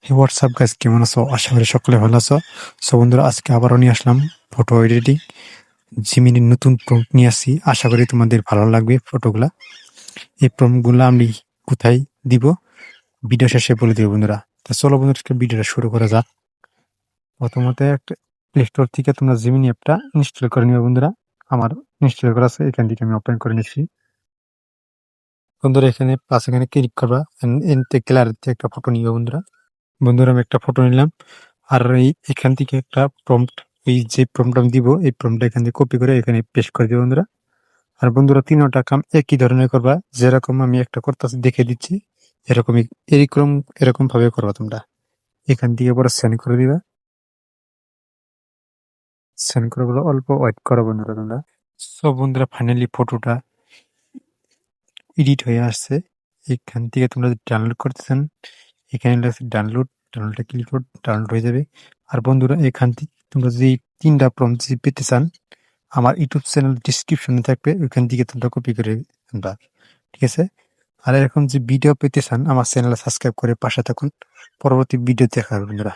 WhatsApp guys, কেমন আছো? আশা করি সকলে ভালো আছো। সো বন্ধুরা, আজকে আবারও নিয়ে আসলাম ফটো এডিটিং। জিমিনির নতুন প্রম্পট নিয়ে আসছি, আশা করি তোমাদের ভালো লাগবে ফটোগুলা। এই প্রম্পটগুলো আমি কোথায় দিব ভিডিও শেষে বলে দিব বন্ধুরা। তো চলো বন্ধুরা, আজকে ভিডিওটা শুরু করা যাক। প্রথমত একটা প্লে স্টোর থেকে তোমরা জিমিনি অ্যাপটা ইনস্টল করে নিবে বন্ধুরা। আমার ইনস্টল করা আছে, এখান থেকে আমি ওপেন করে নিচ্ছি। বন্ধুরা এখানে প্লাস এখানে ক্লিক করবা, এনতে গ্যালারিতে একটা ফটো নিবে বন্ধুরা। বন্ধুরা আমি একটা ফটো নিলাম, আর এখান থেকে একটা প্রম্পট, এই যে প্রম্পট আমি দিব এই প্রম্পটটা এখান থেকে কপি করে এখানে পেস্ট করে দিব বন্ধুরা। আর বন্ধুরা তিনটা কাম একই ধরনের করবা, যেরকম আমি একটা করতেছি দেখে দিচ্ছি, এরকমই এরকম ভাবে করবা তোমরা। এখান থেকে পরে সেন্ড করে দিবা। সেন্ড করে বলে অল্প ওয়েট করো বন্ধুরা তোমরা। সব বন্ধুরা ফাইনালি ফটোটা এডিট হয়ে আসছে। এখান থেকে তোমরা ডাউনলোড করতে চান, এখানে লেখা ডাউনলোডটা ক্লিক করে ডাউনলোড হয়ে যাবে। আর বন্ধুরা এখান থেকে তোমরা যদি তিনটা প্রম্পট যদি পেতে চান, আমার ইউটিউব চ্যানেল ডিসক্রিপশনে থাকবে, ওইখান থেকে তোমরা কপি করে আনবা, ঠিক আছে? আর এরকম যে ভিডিও পেতে চান, আমার চ্যানেলে সাবস্ক্রাইব করে পাশে থাকুন, পরবর্তী ভিডিও দেখার বন্ধুরা।